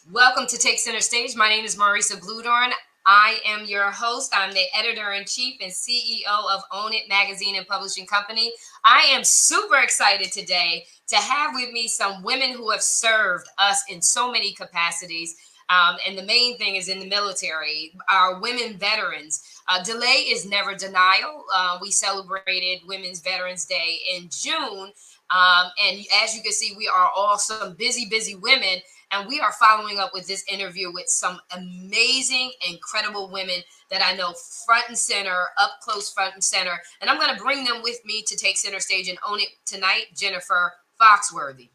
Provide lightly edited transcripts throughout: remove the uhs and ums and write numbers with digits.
Welcome to Take Center Stage. My name is Marisa Bludorn. I am your host. I'm the editor-in-chief and CEO of Own It Magazine and Publishing Company. I am super excited today to have with me some women who have served us in so many capacities. And the main thing is in the military, our women veterans. Delay is never denial. We celebrated Women's Veterans Day in June. And as you can see, we are all some busy women. And we are following up with this interview with some amazing, incredible women that I know front and center, up close front and center. And I'm going to bring them with me to take center stage and own it tonight. Jennifer Foxworthy,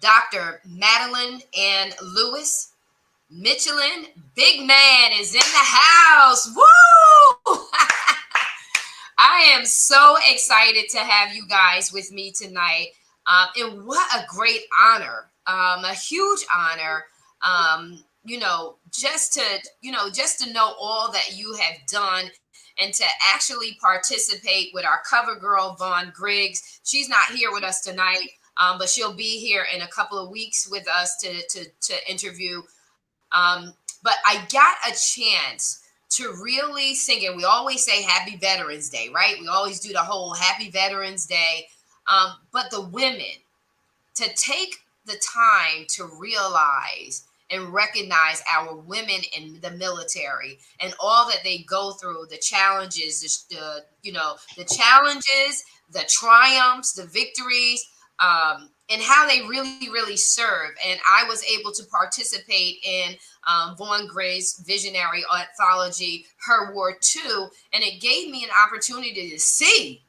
Dr. Madeline Ann Lewis, Michelin Big Man is in the house. Woo! I am so excited to have you guys with me tonight. And what a great honor, a huge honor, just to know all that you have done and to actually participate with our cover girl, Vaughn Griggs. She's not here with us tonight, but she'll be here in a couple of weeks with us to interview. But I got a chance to really sing it. We always say Happy Veterans Day, right? We always do the whole Happy Veterans Day. But the women, to take the time to realize and recognize our women in the military and all that they go through, the challenges, the challenges, the triumphs, the victories, and how they really serve. And I was able to participate in Vaughn Gray's visionary anthology, Her War Too, and it gave me an opportunity to see,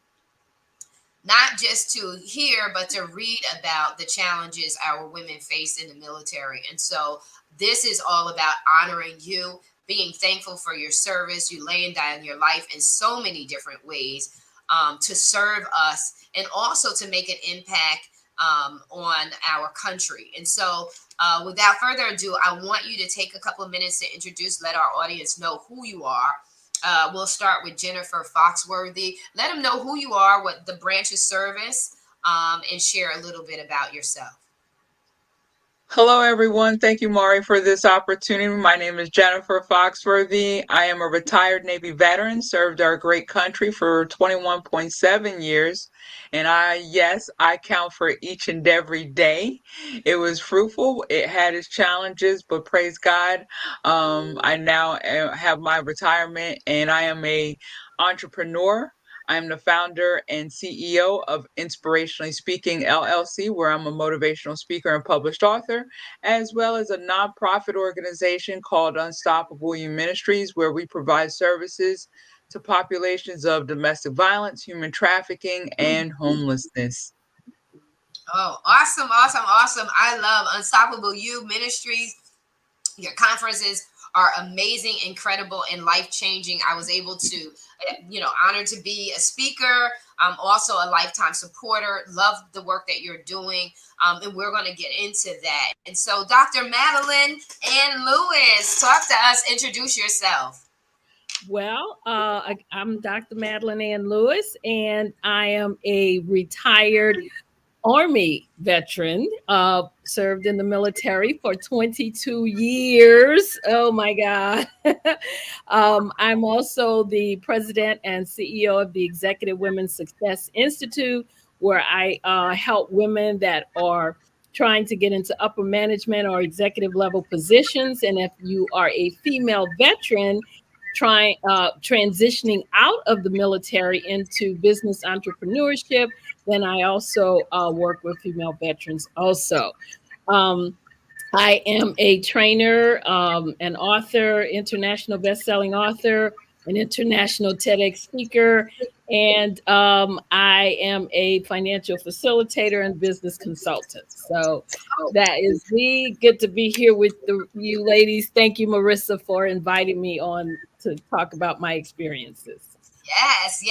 not just to hear, but to read about the challenges our women face in the military. And so this is all about honoring you, being thankful for your service, you laying down your life in so many different ways to serve us and also to make an impact on our country. And so without further ado, I want you to take a couple of minutes to introduce, let our audience know who you are. We'll start with Jennifer Foxworthy. Let them know who you are, what the branch of service, and share a little bit about yourself. Hello, everyone. Thank you, Mari, for this opportunity. My name is Jennifer Foxworthy. I am a retired Navy veteran, served our great country for 21.7 years. And yes, I count for each and every day. It was fruitful. It had its challenges, but praise God. I now have my retirement and I am a entrepreneur. I'm the founder and CEO of Inspirationally Speaking LLC, where I'm a motivational speaker and published author, as well as a nonprofit organization called Unstoppable You Ministries, where we provide services to populations of domestic violence, human trafficking, and homelessness. Oh, awesome. I love Unstoppable You Ministries. Your conferences are amazing, incredible, and life-changing. I was able to, honored to be a speaker. I'm also a lifetime supporter. Love the work that you're doing. And we're going to get into that. And so, Dr. Madeline Ann Lewis, talk to us. Introduce yourself. Well, I'm Dr. Madeline Ann Lewis, and I am a retired Army veteran, served in the military for 22 years. Oh my God. I'm also the president and CEO of the Executive Women's Success Institute, where I help women that are trying to get into upper management or executive level positions. And if you are a female veteran, transitioning out of the military into business entrepreneurship, then I also work with female veterans also. I am a trainer, an author, international best-selling author, an international TEDx speaker, and I am a financial facilitator and business consultant. So that is me. Good to be here with you ladies. Thank you, Marissa, for inviting me on to talk about my experiences. Yes.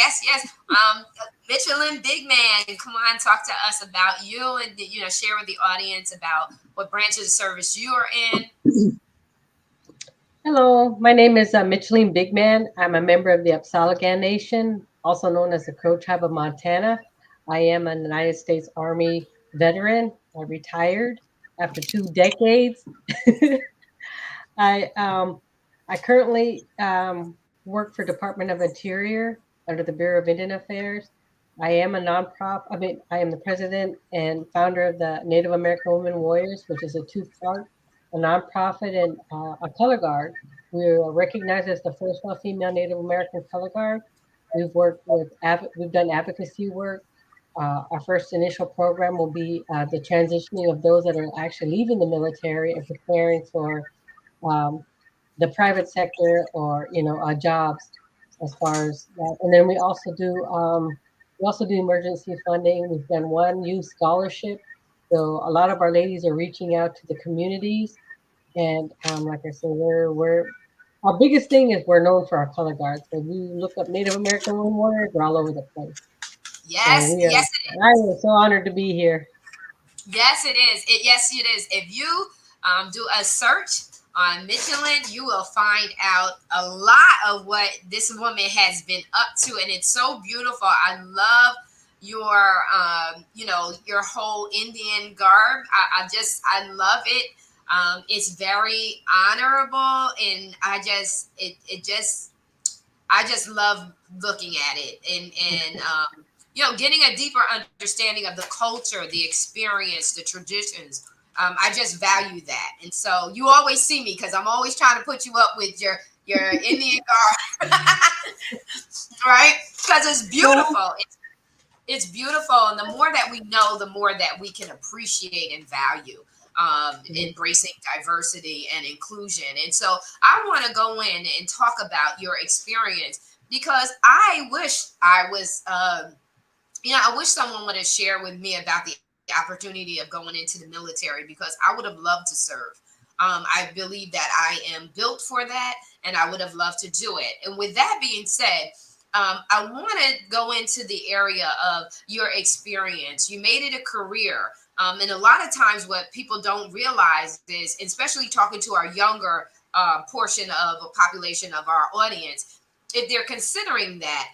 Michelin Big Man, come on, talk to us about you and share with the audience about what branches of service you are in. Hello, my name is Micheline Big Man. I'm a member of the Apsalagan Nation, also known as the Crow Tribe of Montana. I am a United States Army veteran, retired. after 2 decades. I um, I currently work for Department of Interior under the Bureau of Indian Affairs. I am a nonprofit. I mean, I am the president and founder of the Native American Women Warriors, which is a two-part, a nonprofit and a color guard. We are recognized as the first all-female Native American color guard. We've worked with, we've done advocacy work. Our first initial program will be the transitioning of those that are actually leaving the military and preparing for um, the private sector or jobs as far as that. And then we also do emergency funding. We've done one youth scholarship. So a lot of our ladies are reaching out to the communities, and like I said, we're our biggest thing is we're known for our color guards. So if you look up Native American Women Warriors, we're all over the place. And Yes, we are yes, it I is. am so honored to be here. Yes, it is. Yes, it is. If you do a search on Michelin, you will find out a lot of what this woman has been up to, and it's so beautiful. I love your, your whole Indian garb. I love it. It's very honorable, and I just love looking at it, and getting a deeper understanding of the culture, the experience, the traditions. I just value that, and so you always see me because I'm always trying to put you up with your Indian garb, right? Because it's So, beautiful. It's beautiful, and the more that we know, the more that we can appreciate and value embracing diversity and inclusion. And so I want to go in and talk about your experience because I wish I was I wish someone would have shared with me about the opportunity of going into the military because I would have loved to serve. I believe that I am built for that, and I would have loved to do it. And with that being said, I want to go into the area of your experience. You made it a career. And a lot of times, what people don't realize is, especially talking to our younger portion of a population of our audience, if they're considering that,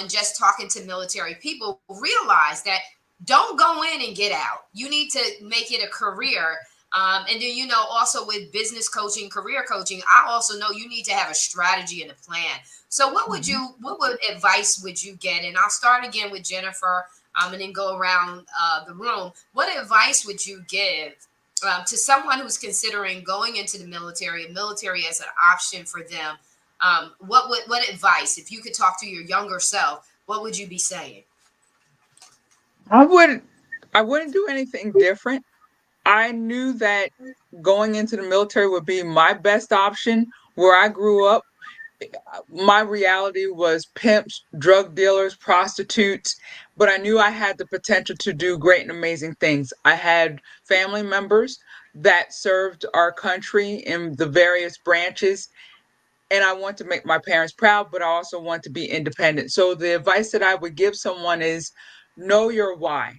and just talking to military people, realize that don't go in and get out. You need to make it a career. And then, also with business coaching, career coaching, I also know you need to have a strategy and a plan. So what advice would you get? And I'll start again with Jennifer, and then go around the room. What advice would you give to someone who's considering going into the military as an option for them? What advice, if you could talk to your younger self, what would you be saying? I would I wouldn't do anything different. I knew that going into the military would be my best option. Where I grew up, my reality was pimps, drug dealers, prostitutes, but I knew I had the potential to do great and amazing things. I had family members that served our country in the various branches, and I want to make my parents proud, but I also want to be independent. So the advice that I would give someone is know your why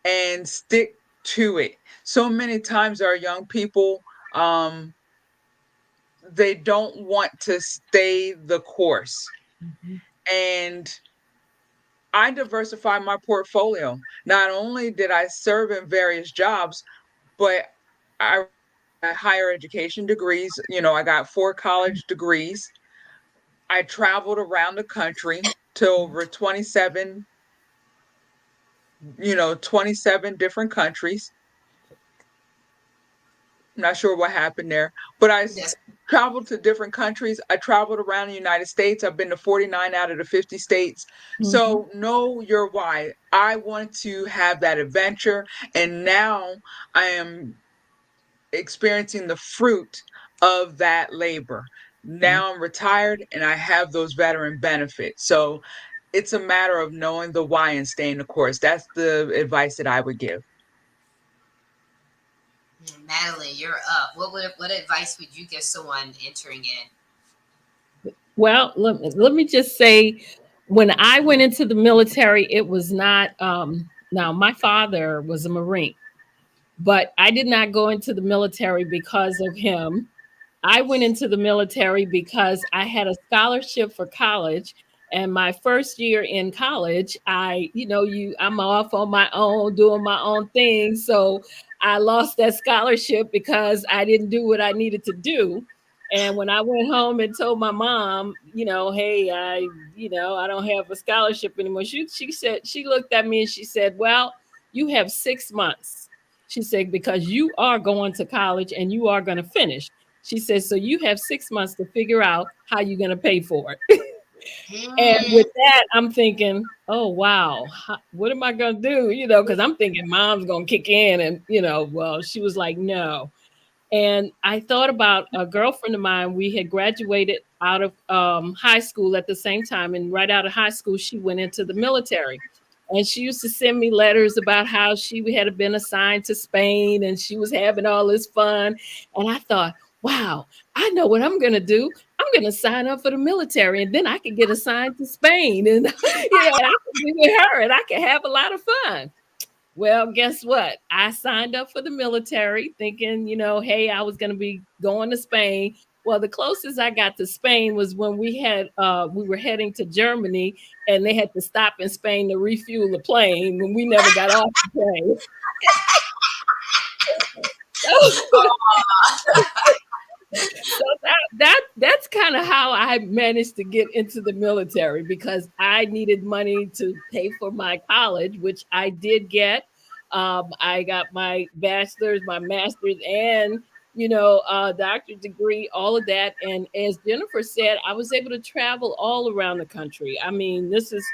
and stick to it. So many times our young people, um, they don't want to stay the course. Mhm. And I diversified my portfolio. Not only did I serve in various jobs, but I got higher education degrees. I got 4 college degrees. I traveled around the country to over 27 different countries. I'm not sure what happened there, but Yes. traveled to different countries. I traveled around the United States. I've been to 49 out of the 50 states. Mhm. So know your why. I want to have that adventure. And now I am experiencing the fruit of that labor. Now I'm retired and I have those veteran benefits. So it's a matter of knowing the why and staying the course. That's the advice that I would give. Madeline, you're up. What advice would you give someone entering in? Well, let me just say, when I went into the military, it was not, now my father was a Marine, but I did not go into the military because of him. I went into the military because I had a scholarship for college, And my first year in college, I'm off on my own, doing my own thing. So I lost that scholarship because I didn't do what I needed to do. And when I went home and told my mom, hey, I don't have a scholarship anymore. She said, she looked at me and she said, well, you have 6 months. She said, because you are going to college and you are going to finish. She said, so you have 6 months to figure out how you're going to pay for it. And Mm. with that, I'm thinking, oh, wow, what am I going to do? Because I'm thinking mom's going to kick in and, well, she was like, no. And I thought about a girlfriend of mine. We had graduated out of high school at the same time. And right out of high school, she went into the military. And she used to send me letters about how she had been assigned to Spain and she was having all this fun. And I thought, wow, I know what I'm going to do. I'm going to sign up for the military and then I can get assigned to Spain. And, and I can be with her and I can have a lot of fun. Well, guess what? I signed up for the military thinking, hey, I was going to be going to Spain. Well, the closest I got to Spain was when we were heading to Germany and they had to stop in Spain to refuel the plane when we never got off the plane. So that's kind of how I managed to get into the military because I needed money to pay for my college, which I did get. I got my bachelor's, my master's, and doctorate degree, all of that. And as Jennifer said, I was able to travel all around the country. I mean, this is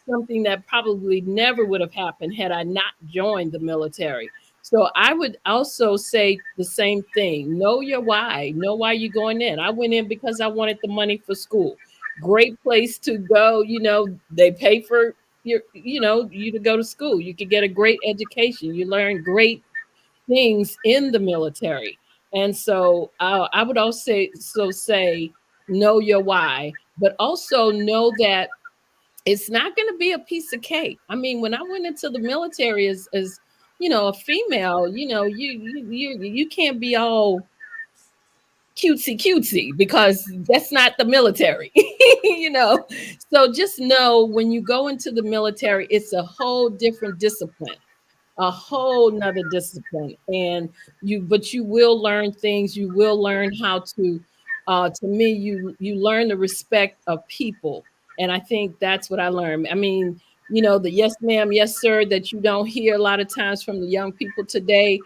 something that probably never would have happened had I not joined the military. So I would also say the same thing. Know your why. Know why you're going in. I went in because I wanted the money for school. Great place to go. They pay for you to go to school. You could get a great education. You learn great things in the military. And so I would also say know your why, but also know that it's not going to be a piece of cake. I mean, when I went into the military as a female, you can't be all cutesy because that's not the military. So just know when you go into the military, it's a whole different discipline, a whole nother discipline. And but you will learn things. You will learn how to me, you learn the respect of people. And I think that's what I learned. I mean, the yes ma'am, yes sir that you don't hear a lot of times from the young people today,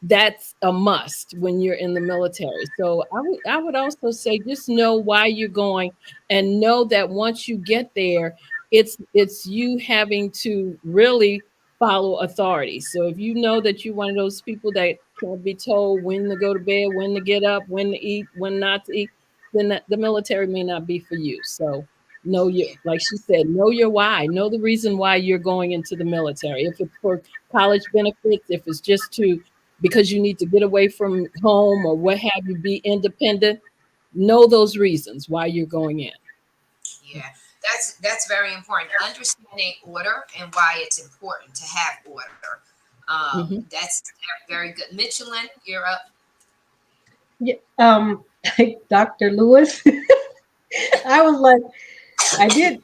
that's a must when you're in the military. So I would also say just know why you're going and know that once you get there, it's you having to really follow authority. So if you know that you're one of those people that can be told when to go to bed, when to get up, when to eat, when not to eat, then the military may not be for you. So know your, like she said, know your why, know the reason why you're going into the military. If it's for college benefits, if it's just to because you need to get away from home or what have you, be independent, know those reasons why you're going in. Yeah, that's very important. Understanding order and why it's important to have order. That's very good. Michelin, you're up. Yeah, Dr. Lewis. I was like, I did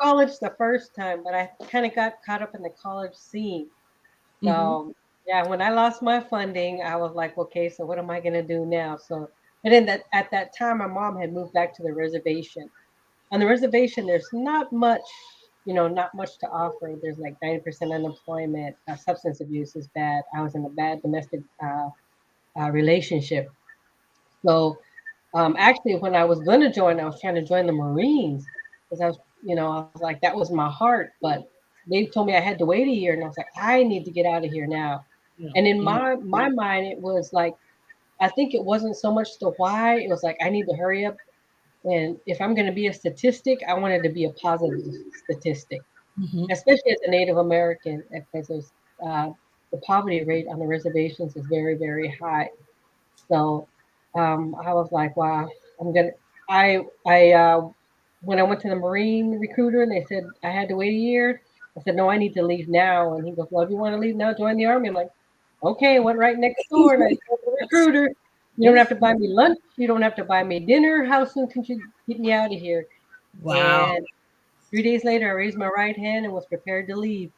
college the first time, but I kind of got caught up in the college scene. So yeah, when I lost my funding, I was like, okay, so what am I gonna do now? So, and then at that time, my mom had moved back to the reservation. On the reservation, there's not much, not much to offer. There's like 90% unemployment. Substance abuse is bad. I was in a bad domestic relationship. So actually, when I was gonna join, I was trying to join the Marines because I was like, that was my heart, but they told me I had to wait a year, and I was like, I need to get out of here now. And in my mind, it was like, I think it wasn't so much the why. It was like I need to hurry up, and if I'm going to be a statistic, I wanted to be a positive statistic, especially as a Native American, because the poverty rate on the reservations is very, very high. So I was like, wow, I'm gonna. I when I went to the Marine recruiter and they said I had to wait a year, I said no, I need to leave now. And he goes, well, if you want to leave now, join the Army. I'm like, okay. Went right next door and I told the recruiter, you don't have to buy me lunch, you don't have to buy me dinner. How soon can you get me out of here? Wow. 3 days later, I raised my right hand and was prepared to leave.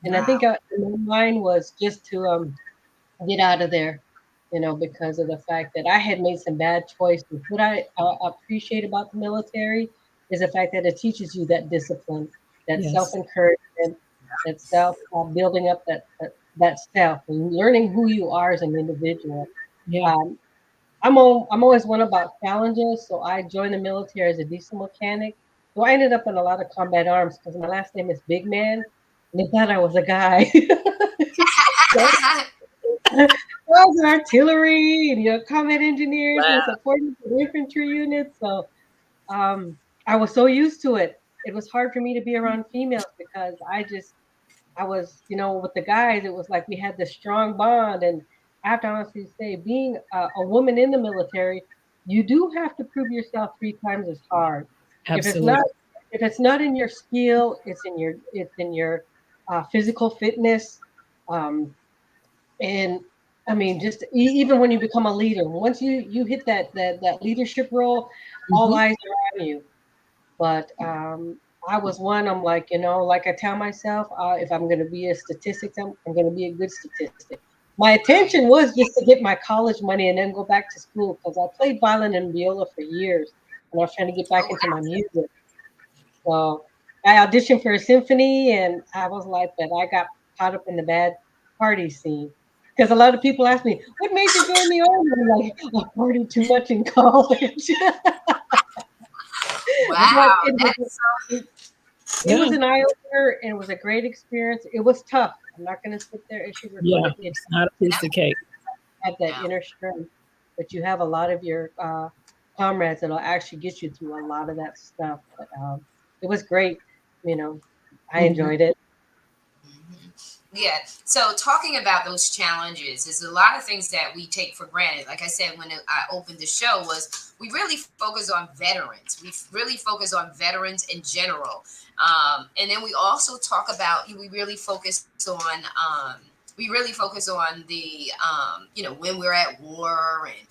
And I Wow. think my mind was just to get out of there, because of the fact that I had made some bad choices. What I appreciate about the military is the fact that it teaches you that discipline, that self Yes. encouragement, that self building up that self, and learning who you are as an individual. Yeah. Um, I'm always one about challenges, so I joined the military as a diesel mechanic. So I ended up in a lot of combat arms because my last name is Big Man, and they thought I was a guy. So I was in artillery and combat engineers and Wow. supporting the infantry units. So um, I was so used to it. It was hard for me to be around females because I was, with the guys, it was like we had this strong bond. And I have to honestly say, being a woman in the military, you do have to prove yourself 3 times as hard. If it's not, Absolutely. if it's not in your skill, it's in your physical fitness. Um, and I mean, just even when you become a leader, once you hit that leadership role, all Hmm. eyes are on you. But I was one. I'm like, like I tell myself, if I'm going to be a statistic, I'm going to be a good statistic. My Right. intention was just to get my college money and then go back to school because I played violin and viola for years, and I was trying to get back Oh, into my music. So I auditioned for a symphony, and I was like, but I got caught up in the bad party scene. Because a lot of people ask me, what made you join the army? I'm like, I partied too much in college. wow. But That's it Yeah. was an eye opener and it was a great experience. It was tough. I'm not going to sit there and sugarcoat Yeah. it. It It's not a piece of cake. had that yeah. inner strength, but you have a lot of your comrades that'll actually get you through a lot of that stuff. But it was great. You know, I Hmm. enjoyed it. Mhm. Yeah. So talking about those challenges is a lot of things that we take for granted. Like I said when I opened the show, was we really focus on veterans. We really focus on veterans in general, and then we also talk about we really focus on the when we're at war and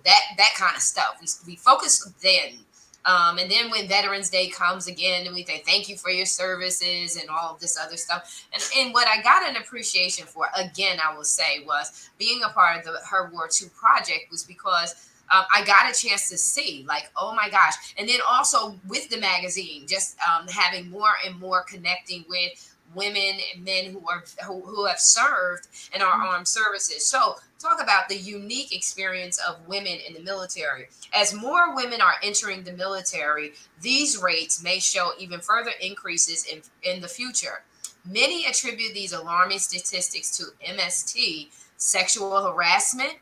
that kind of stuff. We focus then. And then when Veterans Day comes again, and we say thank you for your services and all of this other stuff. And what I got an appreciation for, again, I will say, was being a part of the Her War II project was because I got a chance to see, like, oh my gosh. And then also with the magazine, just having more and more connecting with women and men who have served in our armed services. So talk about the unique experience of women in the military. As more women are entering the military, these rates may show even further increases in the future. Many attribute these alarming statistics to MST, sexual harassment.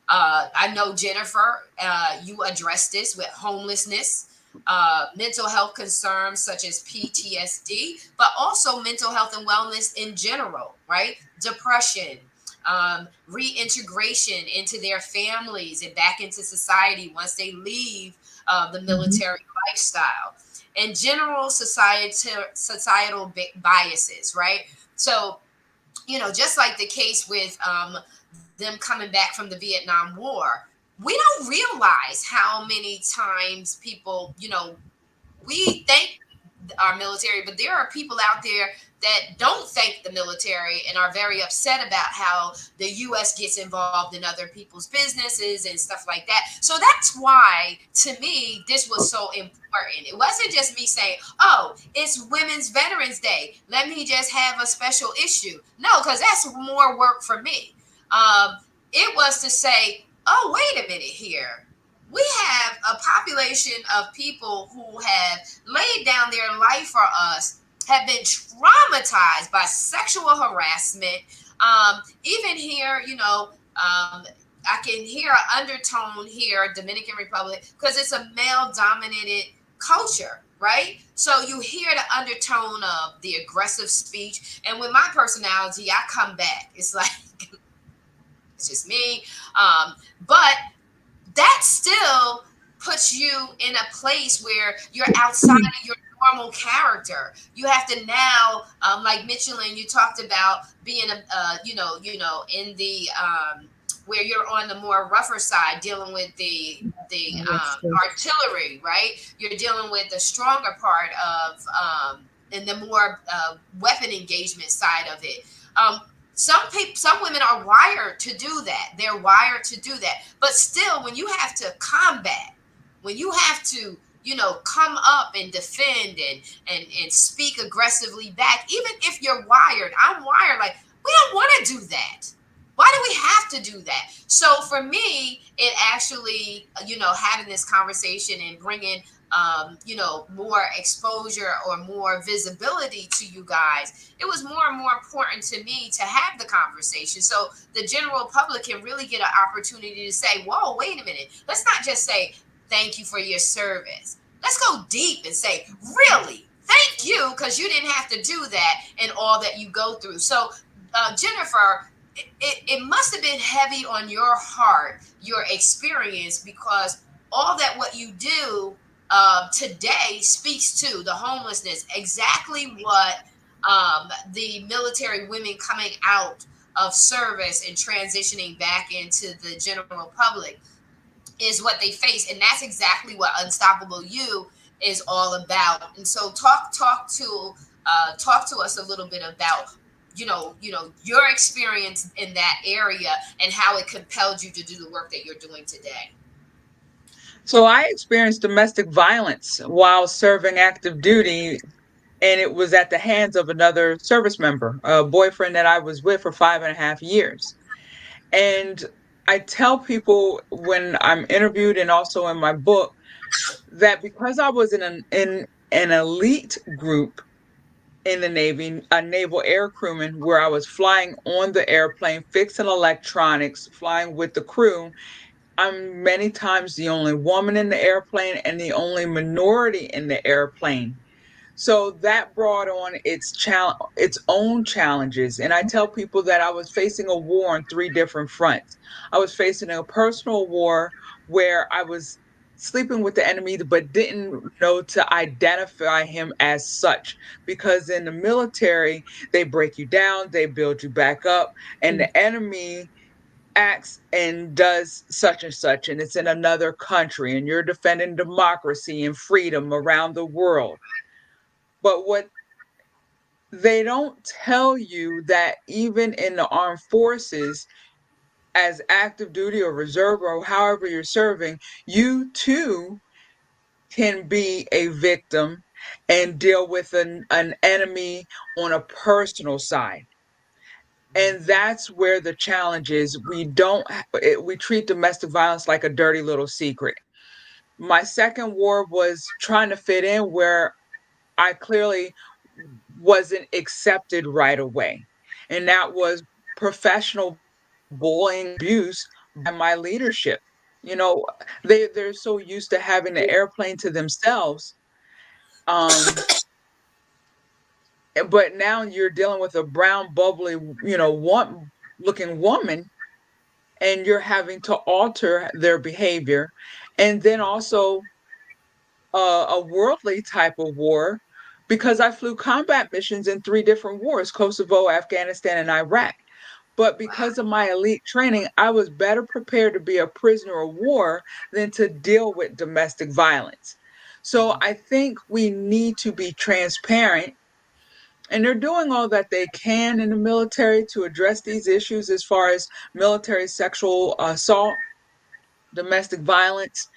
I know, Jennifer, you addressed this with homelessness, mental health concerns such as PTSD, but also mental health and wellness in general, right? Depression, reintegration into their families and back into society once they leave the Hmm. military lifestyle, and general societal biases, right? So, just like the case with them coming back from the Vietnam War, we don't realize how many times people, we thank our military, but there are people out there that don't thank the military and are very upset about how the U.S. gets involved in other people's businesses and stuff like that. So that's why, to me, this was so important. It wasn't just me saying, oh, it's Women's Veterans Day, let me just have a special issue. No, because that's more work for me. It was to say, oh, wait a minute here. We have a population of people who have laid down their life for us, have been traumatized by sexual harassment. Even here, I can hear an undertone here, Dominican Republic, because it's a male dominated culture, right? So you hear the undertone of the aggressive speech. And with my personality, I come back. It's like, it's just me. But that still puts you in a place where you're outside of your normal character. You have to now, like Michelin, you talked about being in the where you're on the more rougher side, dealing with the the That's true. artillery, right? You're dealing with the stronger part of and the more weapon engagement side of it. Um, some women are wired to do that. They're wired to do that. But still, when you have to combat, when you have to, come up and defend and speak aggressively back, even if you're wired, I'm wired. Like, we don't want to do that. Why do we have to do that? So for me, it actually, having this conversation and bringing, more exposure or more visibility to you guys, it was more and more important to me to have the conversation. So the general public can really get an opportunity to say, whoa, wait a minute. Let's not just say, thank you for your service. Let's go deep and say, really, thank you, because you didn't have to do that and all that you go through. So, Jennifer, it must have been heavy on your heart, your experience, because all that what you do today speaks to the homelessness, exactly what the military women coming out of service and transitioning back into the general public is what they face, and that's exactly what Unstoppable You is all about. And so talk to us a little bit about your experience in that area and how it compelled you to do the work that you're doing today. So I experienced domestic violence while serving active duty, and it was at the hands of another service member, a boyfriend that I was with for 5.5 years. And I tell people when I'm interviewed and also in my book that because I was in an elite group in the Navy, a naval air crewman, where I was flying on the airplane, fixing electronics, flying with the crew, I'm many times the only woman in the airplane and the only minority in the airplane. So that brought on its own challenges. And I tell people that I was facing a war on three different fronts. I was facing a personal war where I was sleeping with the enemy, but didn't know to identify him as such. Because in the military, they break you down, they build you back up, and the enemy acts and does such and such, and it's in another country, and you're defending democracy and freedom around the world. But what they don't tell you that even in the armed forces, as active duty or reserve or however you're serving, you too can be a victim and deal with an enemy on a personal side. And that's where the challenge is. We treat domestic violence like a dirty little secret. My second war was trying to fit in where I clearly wasn't accepted right away. And that was professional bullying, abuse by my leadership. You know, they're so used to having the airplane to themselves. Um, but now you're dealing with a brown, bubbly, looking woman, and you're having to alter their behavior. And then also a worldly type of war, because I flew combat missions in three different wars: Kosovo, Afghanistan, and Iraq. But because of my elite training, I was better prepared to be a prisoner of war than to deal with domestic violence. So I think we need to be transparent. And they're doing all that they can in the military to address these issues as far as military sexual assault, domestic violence.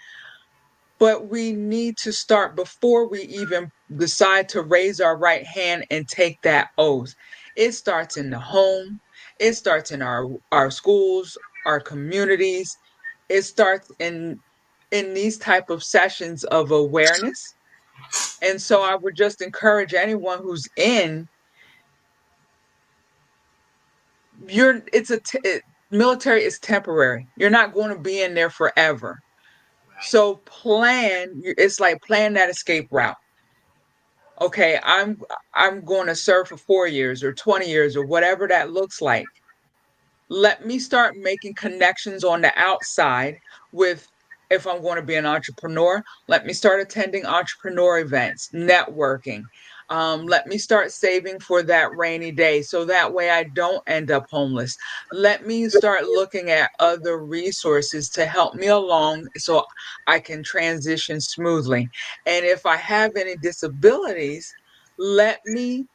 But we need to start before we even decide to raise our right hand and take that oath. It starts in the home. It starts in our schools, our communities. It starts in these type of sessions of awareness. And so I would just encourage anyone who's in military is temporary. You're not going to be in there forever. Right. So it's like plan that escape route. Okay, I'm going to serve for 4 years or 20 years or whatever that looks like. Let me start making connections on the outside with, if I'm going to be an entrepreneur, let me start attending entrepreneur events, networking. Let me start saving for that rainy day so that way I don't end up homeless. Let me start looking at other resources to help me along so I can transition smoothly. And if I have any disabilities, let me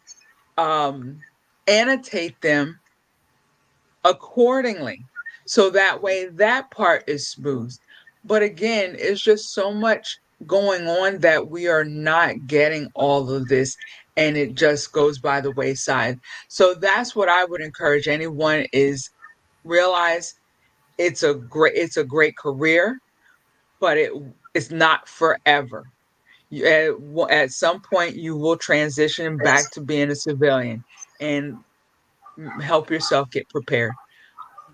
annotate them accordingly so that way that part is smooth. But again, it's just so much going on that we are not getting all of this, and it just goes by the wayside. So that's what I would encourage anyone is realize it's a great career, but it's not forever. At some point you will transition back to being a civilian, and help yourself get prepared.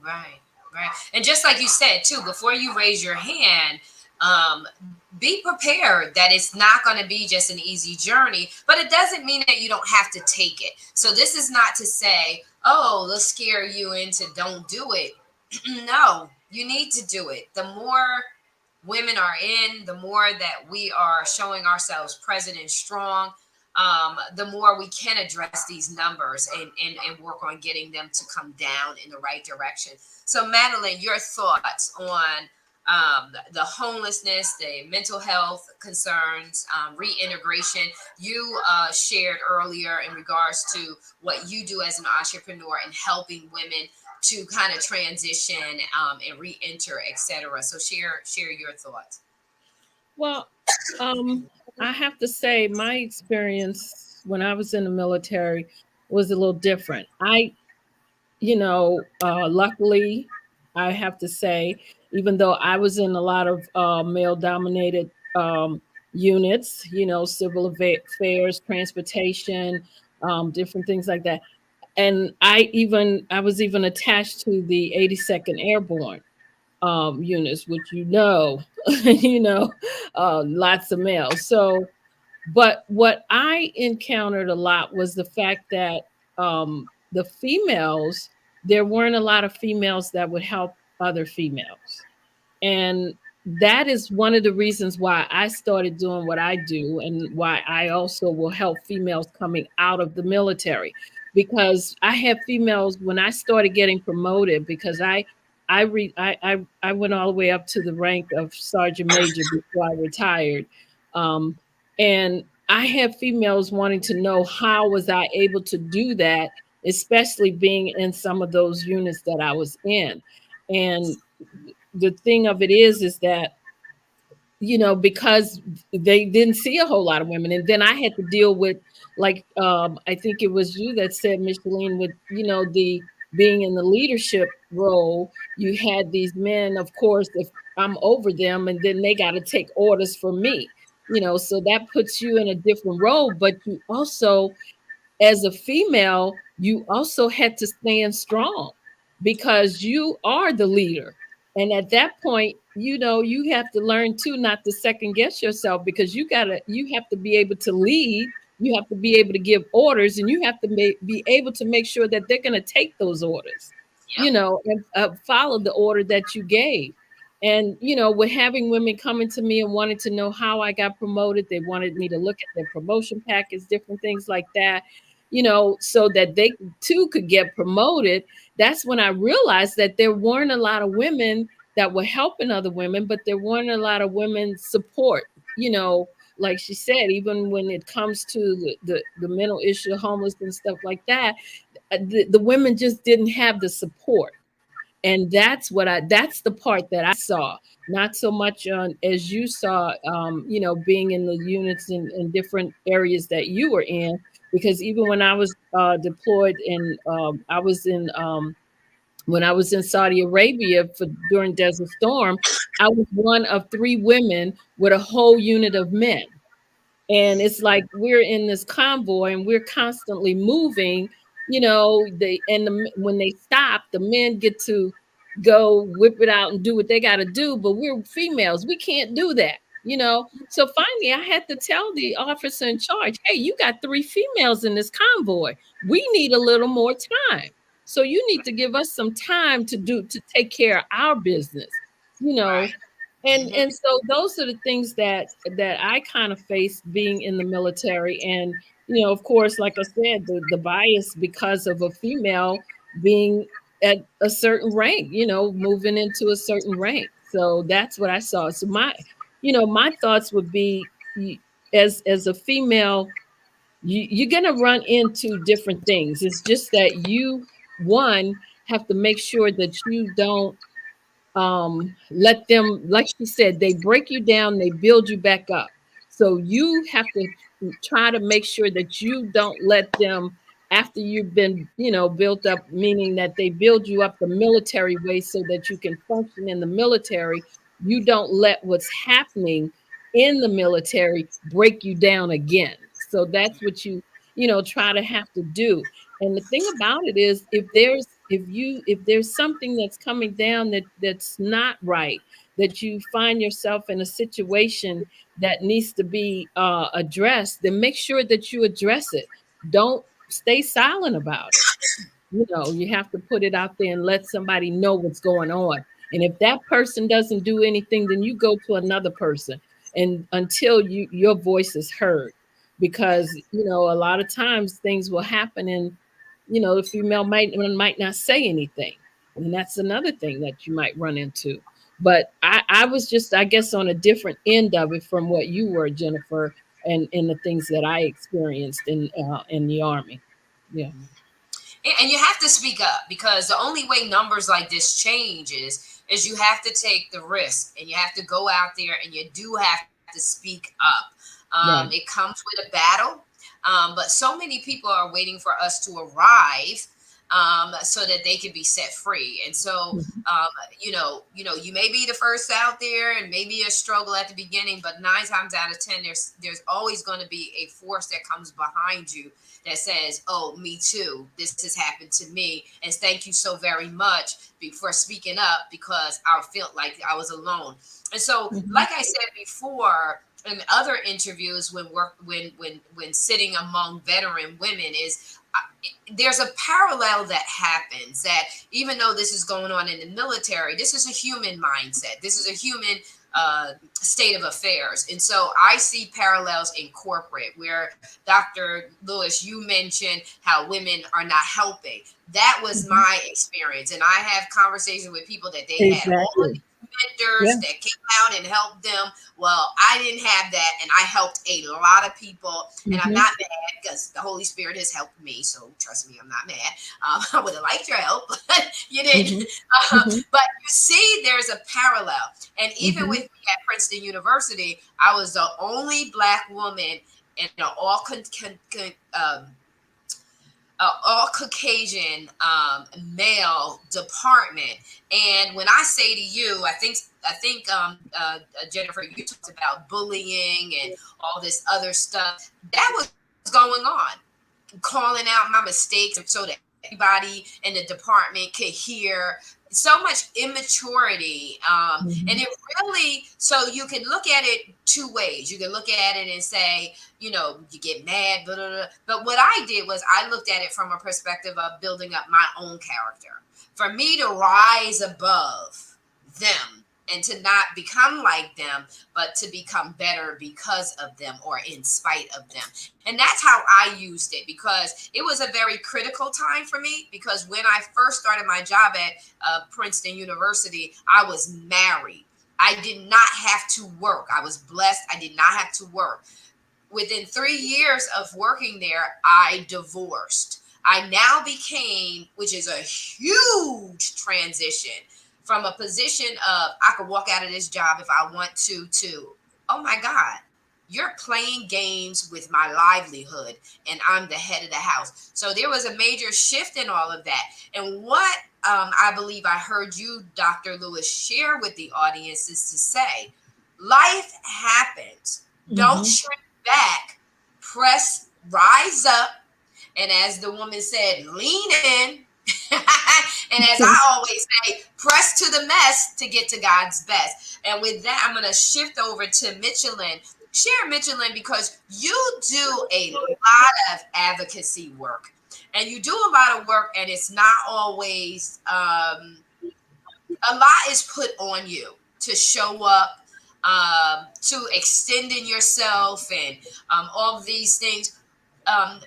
Right, right. And just like you said too, before you raise your hand, um, be prepared that it's not going to be just an easy journey, but it doesn't mean that you don't have to take it. So this is not to say, oh, let's scare you into don't do it. No, you need to do it. The more women are in, the more that we are showing ourselves present and strong, the more we can address these numbers and work on getting them to come down in the right direction. So, Madeline, your thoughts on the homelessness, the mental health concerns, reintegration. You shared earlier in regards to what you do as an entrepreneur and helping women to kind of transition and re-enter, etc. So share your thoughts. Well, I have to say my experience when I was in the military was a little different. Luckily, I have to say, even though I was in a lot of male dominated units, civil affairs, transportation, different things like that. And I was even attached to the 82nd Airborne units, which you know, lots of males. So, but what I encountered a lot was the fact that the females, there weren't a lot of females that would help other females. And that is one of the reasons why I started doing what I do and why I also will help females coming out of the military. Because I have females when I started getting promoted, because I went all the way up to the rank of sergeant major before I retired. Um, and I have females wanting to know how was I able to do that, especially being in some of those units that I was in. And the thing of it is that because they didn't see a whole lot of women, and then I had to deal with, like, I think it was you that said, Micheline, with the being in the leadership role, you had these men, of course, if I'm over them, and then they got to take orders from me, so that puts you in a different role. But you also, as a female, you also had to stand strong because you are the leader. And at that point, you have to learn too not to second guess yourself, because you have to be able to lead, you have to be able to give orders, and you have to be able to make sure that they're going to take those orders, Yep. and follow the order that you gave. And with having women coming to me and wanting to know how I got promoted, they wanted me to look at their promotion package, different things like that, so that they too could get promoted. That's when I realized that there weren't a lot of women that were helping other women, but there weren't a lot of women support, like she said, even when it comes to the mental issue, homeless and stuff like that, the women just didn't have the support. And that's the part that I saw, not so much on as you saw, being in the units in different areas that you were in. Because even when I was deployed, and I was in when I was in Saudi Arabia during Desert Storm, I was one of three women with a whole unit of men. And it's like we're in this convoy and we're constantly moving, when they stop, the men get to go whip it out and do what they got to do, but we're females, we can't do that. So finally I had to tell the officer in charge, hey, you got three females in this convoy, we need a little more time, so you need to give us some time to take care of our business you know Right. Hmm. And so those are the things that I kind of faced being in the military. And of course, like I said, the bias because of a female being at a certain rank, moving into a certain rank. So that's what I saw. So my thoughts would be, as a female, you're going to run into different things. It's just that you, one, have to make sure that you don't let them, like she said, they break you down, they build you back up. So you have to try to make sure that you don't let them, after you've been built up, meaning that they build you up the military way so that you can function in the military. You don't let what's happening in the military break you down again. So that's what you try to have to do. And the thing about it is, if there's something that's coming down that's not right, that you find yourself in a situation that needs to be addressed, then make sure that you address it. Don't stay silent about it. You have to put it out there and let somebody know what's going on. And if that person doesn't do anything, then you go to another person, and until your voice is heard. Because a lot of times things will happen, and the female might not say anything, and that's another thing that you might run into. But I was just, I guess, on a different end of it from what you were, Jennifer, and in the things that I experienced in the Army. Yeah. And you have to speak up, because the only way numbers like this change is you have to take the risk, and you have to go out there, and you do have to speak up. Right. It comes with a battle, but so many people are waiting for us to arrive, so that they can be set free. And so, Mhm. you may be the first out there, and maybe a struggle at the beginning, but 9 times out of 10, there's always going to be a force that comes behind you that says, "Oh, me too. This has happened to me, and thank you so very much for speaking up, because I felt like I was alone." And so, Mhm. like I said before in other interviews, when sitting among veteran women, is there's a parallel that happens, that even though this is going on in the military, this is a human mindset. This is a human state of affairs. And so I see parallels in corporate, where Dr. Lewis, you mentioned how women are not helping. That was Mhm. my experience. And I have conversations with people that they had all of Exactly. these mentors Yeah. that came out and helped them. Well, I didn't have that, and I helped a lot of people. And I'm Mhm. not mad, because the Holy Spirit has helped me. So trust me, I'm not mad. I would have liked your help, but you didn't. Mhm. Mhm. But you see, there's a parallel. And even with Mhm. me at Princeton University, I was the only Black woman in an all Caucasian male department. And when I say to you, Jennifer, you talked about bullying and all this other stuff that was going on, calling out my mistakes so that everybody in the department could hear. So much immaturity, and Mhm. it really, so you can look at it two ways. You can look at it and say, you get mad, blah, blah, blah. But what I did was I looked at it from a perspective of building up my own character, for me to rise above them, and to not become like them, but to become better because of them, or in spite of them. And that's how I used it, because it was a very critical time for me. Because when I first started my job at Princeton University, I was married. I did not have to work. I was blessed. I did not have to work. Within 3 years of working there, I divorced. I now became, which is a huge transition, from a position of I could walk out of this job if I want to, oh my God, you're playing games with my livelihood, and I'm the head of the house. So there was a major shift in all of that. And what I believe I heard you, Dr. Lewis, share with the audience is to say, life happens. Don't Mhm. shrink back, rise up, and as the woman said, lean in. And as I always say, press to the mess to get to God's best. And with that, I'm going to shift over to Michelin. Share, Michelin, because you do a lot of advocacy work. And you do a lot of work, and it's not always, a lot is put on you. to show up, to extending yourself, and all of these things.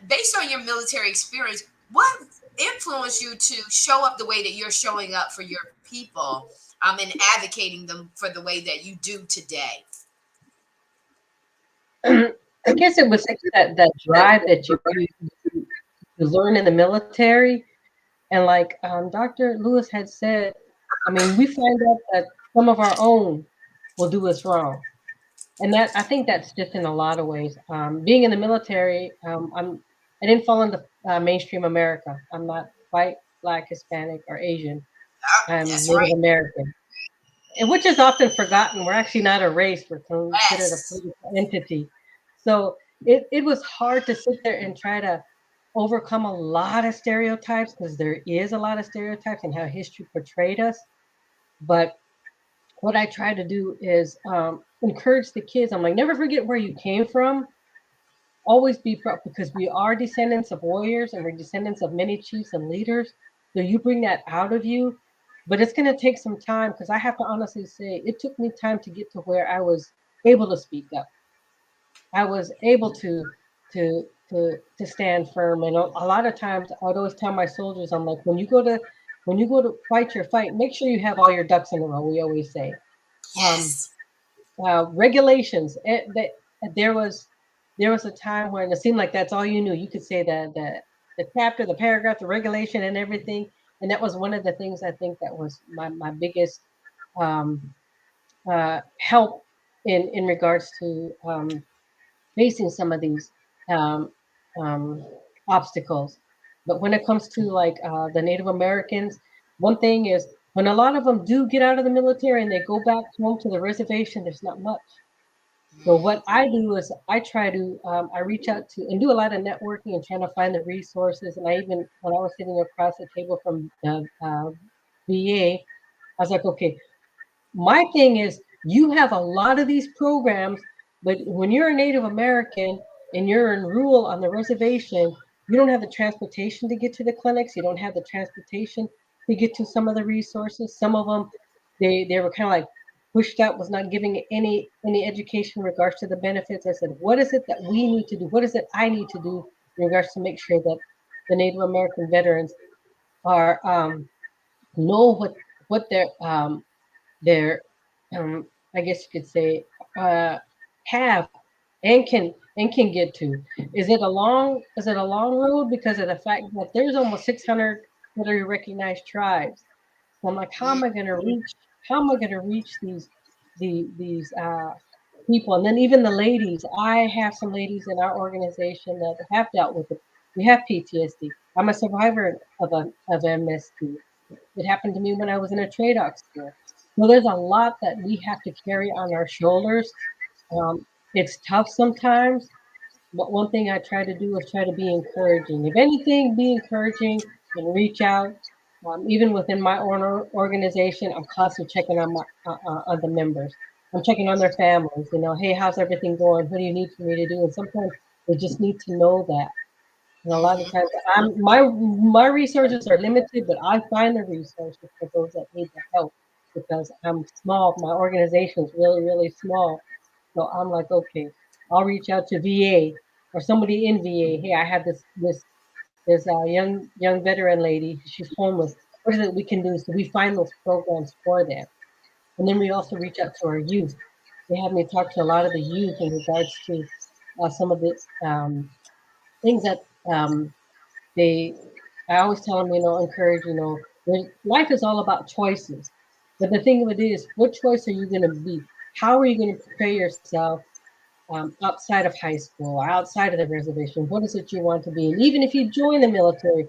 Based on your military experience, what influenced you to show up the way that you're showing up for your people, and advocating them for the way that you do today? I guess it was that drive that you learn in the military, and like Dr. Lewis had said, I mean, we find out that some of our own will do us wrong, and that I think that's just in a lot of ways. Being in the military, I didn't fall into mainstream America. I'm not white, black, Hispanic, or Asian. I'm That's Native right. American, and which is often forgotten. We're actually not a race. We're considered a Yes. political entity. So it was hard to sit there and try to overcome a lot of stereotypes, because there is a lot of stereotypes in how history portrayed us. But what I try to do is encourage the kids. I'm like, never forget where you came from. Always be proud, because we are descendants of warriors and we're descendants of many chiefs and leaders. So you bring that out of you. But it's going to take some time, because I have to honestly say it took me time to get to where I was able to speak up. I was able to stand firm. And a lot of times I would always tell my soldiers, I'm like, when you go to fight your fight, make sure you have all your ducks in a row. We always say. Um, Yes. Regulations. There was there was a time when it seemed like that's all you knew. You could say the chapter, the paragraph, the regulation, and everything. And that was one of the things I think that was my biggest um, help in regards to facing some of these um, um, obstacles. But when it comes to like the Native Americans, one thing is when a lot of them do get out of the military and they go back home to the reservation, there's not much. So what I do is I try to I reach out to and do a lot of networking and trying to find the resources. And I even when I was sitting across the table from the VA, I was like, okay, my thing is you have a lot of these programs, but when you're a Native American and you're in rural on the reservation, you don't have the transportation to get to the clinics. You don't have the transportation to get to some of the resources. Some of them, they were kind of like pushed out, was not giving any education in regards to the benefits. I said, what is it that we need to do? What is it I need to do in regards to make sure that the Native American veterans are know what their I guess you could say uh, have and can get to. Is it a long road because of the fact that there's almost 600 federally recognized tribes. So I'm like, Mm. how am I gonna reach these people? And then even the ladies, I have some ladies in our organization that have dealt with it. We have PTSD. I'm a survivor of MST. It happened to me when I was in a trade off school. So there's a lot that we have to carry on our shoulders. It's tough sometimes, but one thing I try to do is try to be encouraging. If anything, be encouraging and reach out. Even within my own organization, I'm constantly checking on on the members. I'm checking on their families. You know, hey, how's everything going? What do you need for me to do? And sometimes they just need to know that. And a lot of Mhm. times, my resources are limited, but I find the resources for those that need the help because I'm small. My organization is really small, so I'm like, okay, I'll reach out to VA or somebody in VA. Hey, I have this young veteran lady. She's homeless. What is it we can do? So we find those programs for them, and then we also reach out to our youth. They have me talk to a lot of the youth in regards to some of the things that they I always tell them, encourage, life is all about choices. But the thing of it is, what choice are you going to be? How are you going to prepare yourself outside of high school or outside of the reservation? What is it you want to be? And even if you join the military,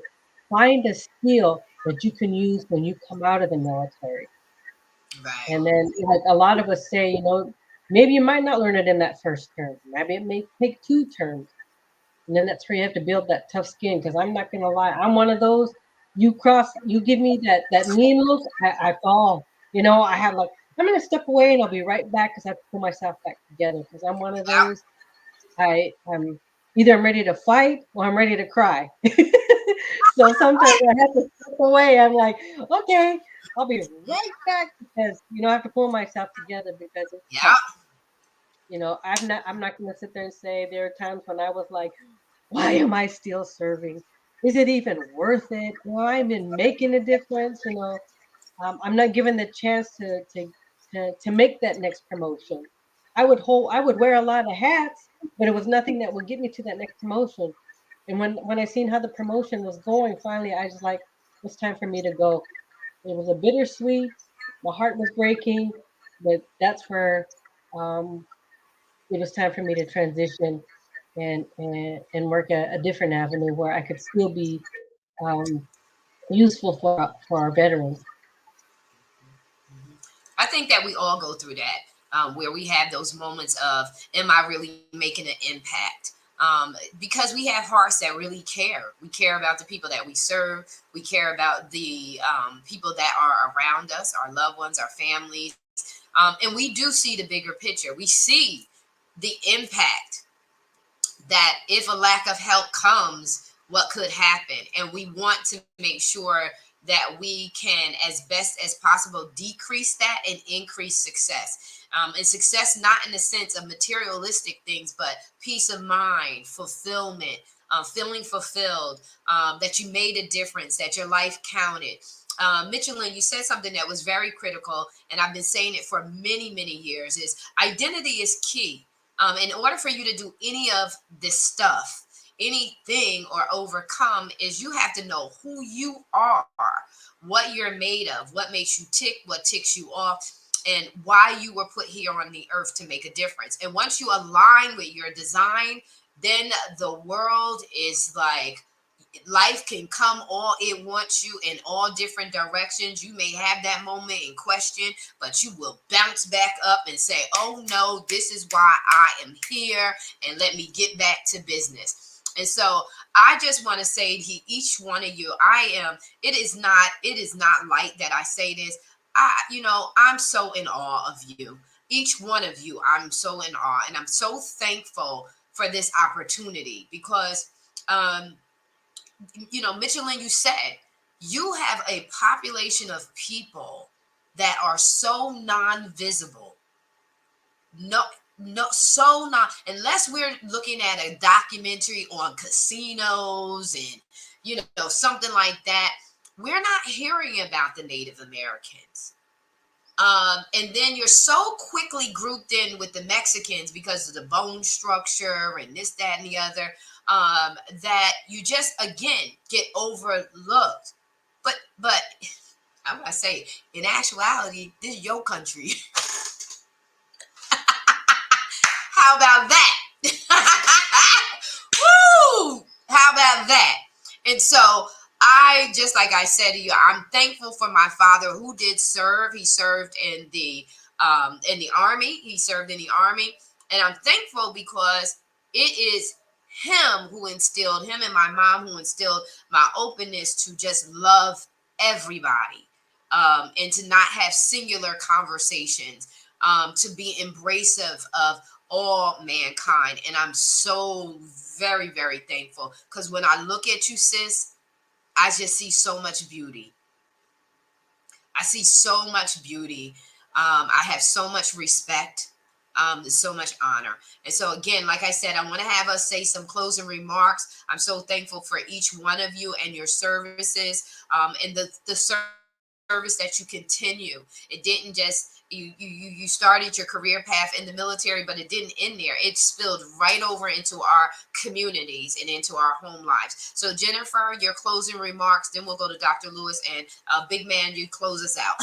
find a skill that you can use when you come out of the military. Right. And then, like a lot of us say, maybe you might not learn it in that first term. Maybe it may take two terms. And then that's where you have to build that tough skin. Because I'm not gonna lie, I'm one of those. You give me that mean look, I fall. I have like I'm gonna step away and I'll be right back because I have to pull myself back together. Because I'm one of Yep. those. I'm either I'm ready to fight or I'm ready to cry. So sometimes I have to step away. I'm like, okay. I'll be right back because I have to pull myself together because it's Yeah. tough. I'm not going to sit there and say there are times when I was like, why am I still serving? Is it even worth it? Will I even making a difference? I'm not given the chance to make that next promotion. I would wear a lot of hats, but it was nothing that would get me to that next promotion. And when I seen how the promotion was going, finally I was like, it's time for me to go. It was a bittersweet. My heart was breaking, but that's where um, it was time for me to transition and work a different avenue where I could still be um, useful for our veterans. I think that we all go through that, where we have those moments of, am I really making an impact? Because we have hearts that really care. We care about the people that we serve. We care about the people that are around us, our loved ones, our families. And we do see the bigger picture. We see the impact that if a lack of help comes, what could happen. And we want to make sure that we can, as best as possible, decrease that and increase success. And success, not in the sense of materialistic things, but peace of mind, fulfillment, feeling fulfilled, that you made a difference, that your life counted. Michelin, you said something that was very critical, and I've been saying it for many, many years, is identity is key. In order for you to do any of this stuff, anything or overcome, is you have to know who you are, what you're made of, what makes you tick, what ticks you off, and why you were put here on the earth to make a difference. And once you align with your design, then the world is like, life can come all it wants you in all different directions. You may have that moment in question, but you will bounce back up and say, oh no, this is why I am here, and let me get back to business. And so I just want to say to each one of you, it is not light that I say this. I'm so in awe of you. Each one of you, I'm so in awe, and I'm so thankful for this opportunity because Michelin, you said you have a population of people that are so non-visible. No, no, so not, unless we're looking at a documentary on casinos and, something like that, we're not hearing about the Native Americans. And then you're so quickly grouped in with the Mexicans because of the bone structure and this, that, and the other, that you just again get overlooked. But how would I say? In actuality, this is your country. How about that? Woo! How about that? And so just like I said to you, I'm thankful for my father who did serve. He served in the army. He served in the army, and I'm thankful because it is him and my mom who instilled my openness to just love everybody, and to not have singular conversations, to be embracive of all mankind. And I'm so very, very thankful because when I look at you, sis, I just see so much beauty. I see so much beauty. I have so much respect. There's so much honor. And so, again, like I said, I want to have us say some closing remarks. I'm so thankful for each one of you and your services, and the service that you continue. It didn't just you started your career path in the military, but it didn't end there. It spilled right over into our communities and into our home lives. So Jennifer, your closing remarks, then we'll go to Dr. Lewis, and big man, you close us out.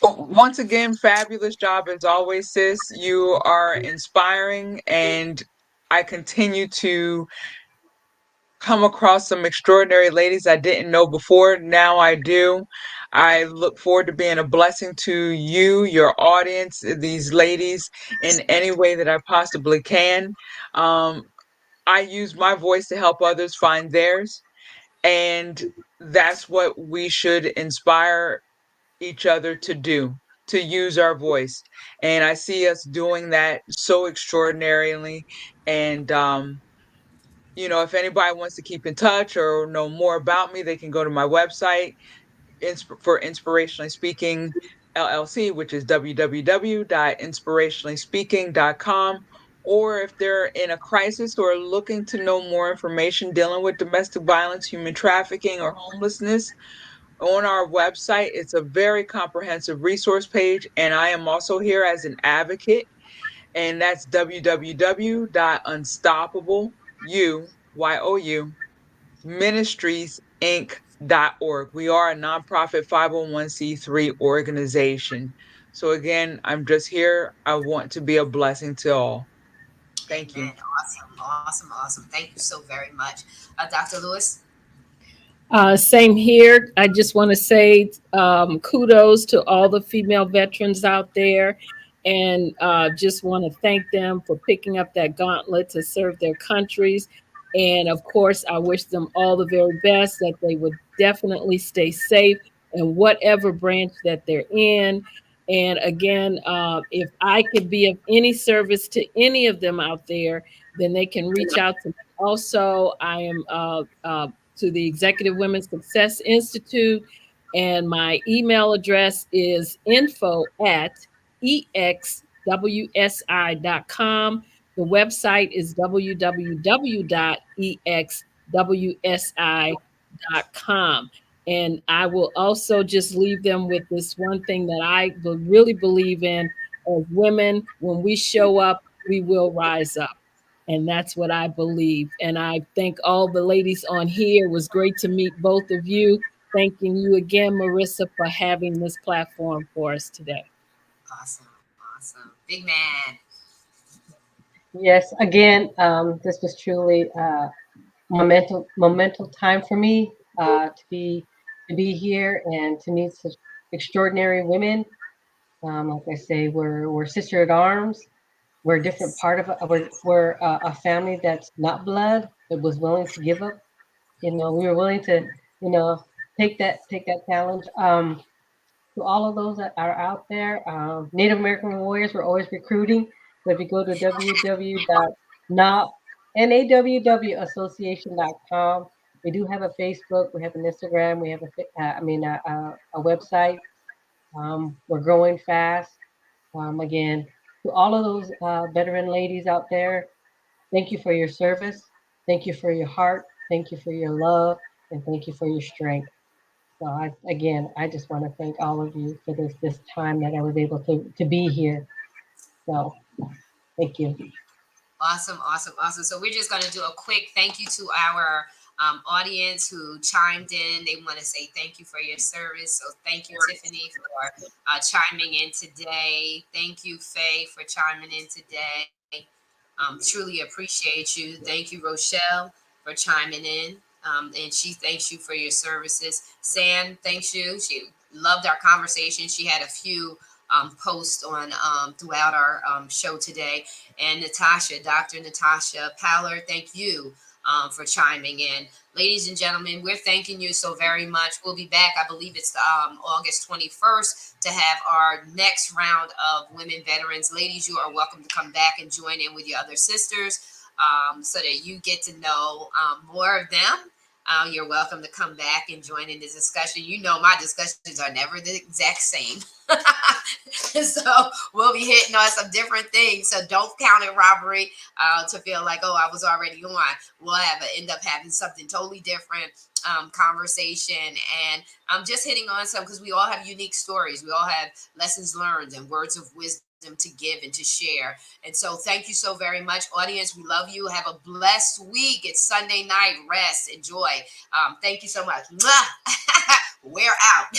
Once again, fabulous job as always, sis. You are inspiring, and I continue to come across some extraordinary ladies I didn't know before. Now I do. I look forward to being a blessing to you, your audience, these ladies, in any way that I possibly can. Um, I use my voice to help others find theirs, and that's what we should inspire each other to do, to use our voice. And I see us doing that so extraordinarily. And if anybody wants to keep in touch or know more about me, they can go to my website, for Inspirationally Speaking LLC, which is www.inspirationallyspeaking.com. Or if they're in a crisis or looking to know more information dealing with domestic violence, human trafficking, or homelessness, on our website, it's a very comprehensive resource page. And I am also here as an advocate, and that's www.unstoppableministriesinc.org. We are a nonprofit 501c3 organization. So again, I'm just here. I want to be a blessing to all. Thank you. Amen. Awesome. Thank you so very much. Dr. Lewis? Same here. I just want to say kudos to all the female veterans out there, and just want to thank them for picking up that gauntlet to serve their countries. And of course, I wish them all the very best, that they would definitely stay safe in whatever branch that they're in. And again, if I could be of any service to any of them out there, then they can reach out to me. Also, I am to the Executive Women's Success Institute, and my email address is info@exwsi.com. The website is www.exwsi.com. And I will also just leave them with this one thing that I really believe in: as women, when we show up, we will rise up. And that's what I believe. And I thank all the ladies on here. It was great to meet both of you. Thanking you again, Marissa, for having this platform for us today. Awesome. Big man. Yes, again, this was truly momental time for me to be here and to meet such extraordinary women. Like I say, we're sister at arms. We're a different part of it. We're a family that's not blood, but was willing to give up. We were willing to, take that challenge. To all of those that are out there, Native American Warriors, we're always recruiting. So if you go to nawwassociation.com, we do have a Facebook, we have an Instagram, we have a website. We're growing fast. Again, to all of those veteran ladies out there, thank you for your service. Thank you for your heart. Thank you for your love. And thank you for your strength. So I just want to thank all of you for this time that I was able to be here. So thank you. Awesome. So we're just going to do a quick thank you to our audience who chimed in. They want to say thank you for your service. So thank you, Tiffany, for chiming in today. Thank you, Faye, for chiming in today. Truly appreciate you. Thank you, Rochelle, for chiming in. And she thanks you for your services. Sam thanks you. She loved our conversation. She had a few posts on throughout our show today. And Natasha, Dr. Natasha Pallard, thank you for chiming in. Ladies and gentlemen, we're thanking you so very much. We'll be back, I believe it's August 21st, to have our next round of women veterans. Ladies, you are welcome to come back and join in with your other sisters so that you get to know more of them. You're welcome to come back and join in this discussion. You know, my discussions are never the exact same. So we'll be hitting on some different things. So don't count it robbery to feel like, oh, I was already on. We'll end up having something totally different conversation. And I'm just hitting on some because we all have unique stories. We all have lessons learned and words of wisdom to give and to share. And so thank you so very much, audience. We love you. Have a blessed week. It's Sunday night. Rest. Enjoy. Thank you so much. We're out.